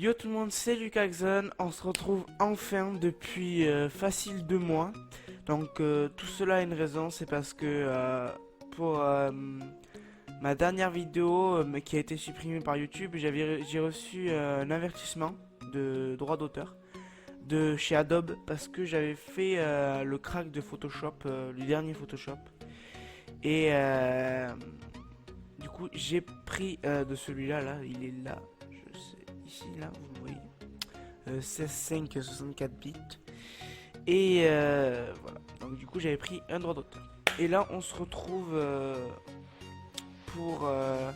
Yo tout le monde, c'est Lucaxon. On se retrouve enfin depuis facile 2 mois. Donc tout cela a une raison, c'est parce que pour ma dernière vidéo qui a été supprimée par YouTube, j'ai reçu un avertissement de droit d'auteur de chez Adobe parce que j'avais fait le crack de Photoshop, le dernier Photoshop. Et du coup j'ai pris de celui-là, là, il est là, je sais, ici, là, vous le voyez. 16.5 64 bits. Et voilà. Donc du coup j'avais pris un droit d'auteur. Et là on se retrouve pour un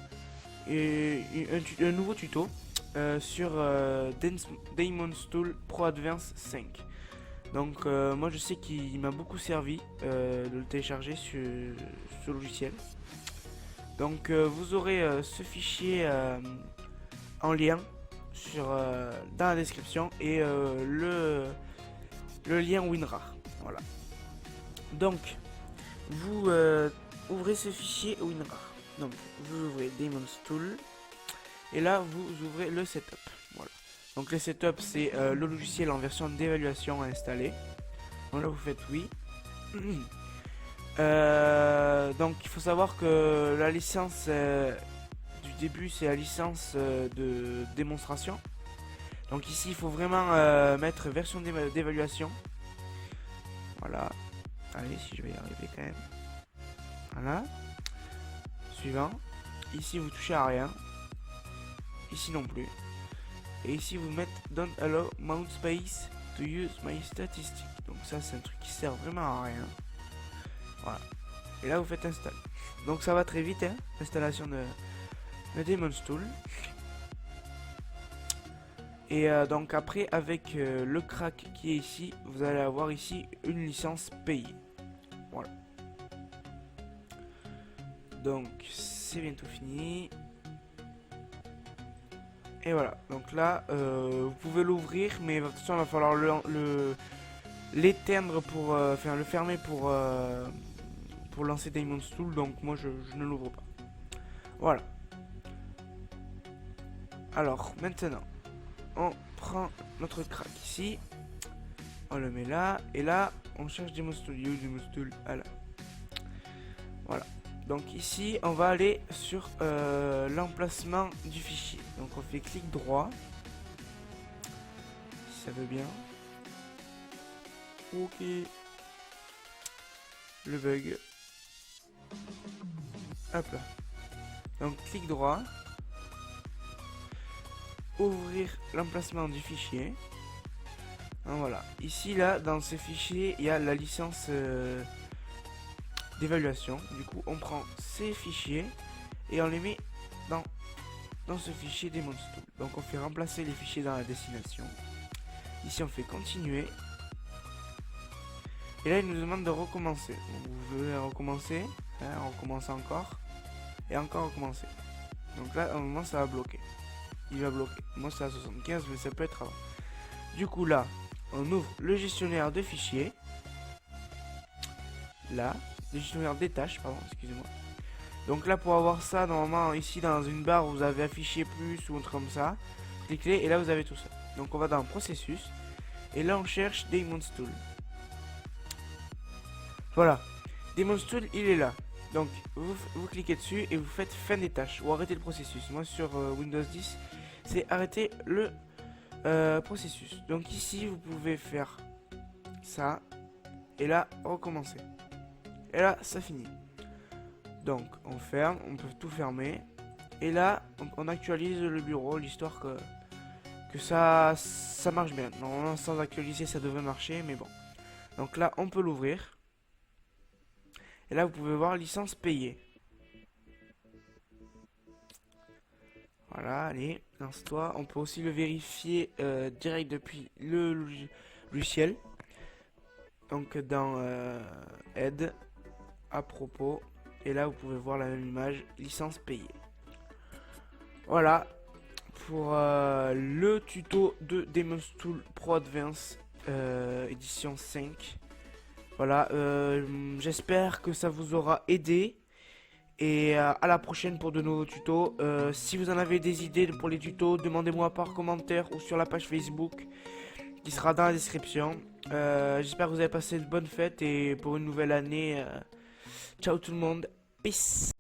nouveau tuto sur Daemon's Tool Pro Advance 5. Donc moi je sais qu'il m'a beaucoup servi de le télécharger sur ce logiciel. Donc vous aurez ce fichier en lien dans la description et le lien WinRAR. Voilà. Donc, vous ouvrez ce fichier WinRAR. Donc, vous ouvrez Daemon's Tool et là, vous ouvrez le setup. Voilà. Donc, le setup, c'est le logiciel en version d'évaluation à installer. Donc là, vous faites oui. Donc, il faut savoir que la licence du début, c'est la licence de démonstration. Donc ici il faut vraiment mettre version d'évaluation. Voilà. Allez, si je vais y arriver quand même. Voilà. Suivant. Ici vous touchez à rien. Ici non plus. Et ici vous mettez Don't allow mount space to use my statistics. Donc ça c'est un truc qui sert vraiment à rien. Voilà. Et là vous faites install. Donc ça va très vite hein, l'installation de Daemon's Tool. Et donc après avec le crack qui est ici, vous allez avoir ici une licence payée. Voilà. Donc c'est bientôt fini. Et voilà. Donc là, vous pouvez l'ouvrir, mais de toute façon il va falloir l'éteindre pour, enfin le fermer pour lancer Daemon's Tool. Donc moi je ne l'ouvre pas. Voilà. Alors maintenant. On prend notre crack ici, on le met là, et là on cherche Daemon's Tool, voilà. Voilà. Donc ici on va aller sur l'emplacement du fichier. Donc on fait clic droit, si ça veut bien. Ok. Le bug. Hop là. Donc clic droit. Ouvrir l'emplacement du fichier. Donc, voilà. Ici, là, dans ce fichier, il y a la licence d'évaluation. Du coup, on prend ces fichiers et on les met dans ce fichier Daemon's Tool. Donc, on fait remplacer les fichiers dans la destination. Ici, on fait continuer. Et là, il nous demande de recommencer. Donc, vous voulez recommencer. Hein, on recommence encore. Et encore recommencer. Donc là, à un moment, ça va bloquer. Il va bloquer. Moi c'est à 75 mais ça peut être avant. Du coup là, on ouvre le gestionnaire de fichiers. Là, le gestionnaire des tâches, pardon, excusez-moi. Donc là pour avoir ça, normalement ici dans une barre vous avez affiché plus ou un truc comme ça. Cliquez et là vous avez tout ça. Donc on va dans processus. Et là on cherche Daemon's Tool. Voilà. Daemon's Tool il est là. Donc vous cliquez dessus et vous faites fin des tâches ou arrêtez le processus. Moi sur Windows 10 c'est arrêter le processus. Donc ici vous pouvez faire ça et là recommencer. Et là ça finit. Donc on ferme, on peut tout fermer. Et là on actualise le bureau, l'histoire que ça marche bien. Normalement sans actualiser ça devrait marcher mais bon. Donc là on peut l'ouvrir. Et là, vous pouvez voir licence payée. Voilà, allez, lance-toi. On peut aussi le vérifier direct depuis le logiciel. Donc dans aide, à propos. Et là, vous pouvez voir la même image, licence payée. Voilà pour le tuto de Daemon's Tool Pro Advance édition 5. Voilà, j'espère que ça vous aura aidé. Et à la prochaine pour de nouveaux tutos. Si vous en avez des idées pour les tutos, demandez-moi par commentaire ou sur la page Facebook qui sera dans la description. J'espère que vous avez passé de bonnes fêtes et pour une nouvelle année. Ciao tout le monde. Peace.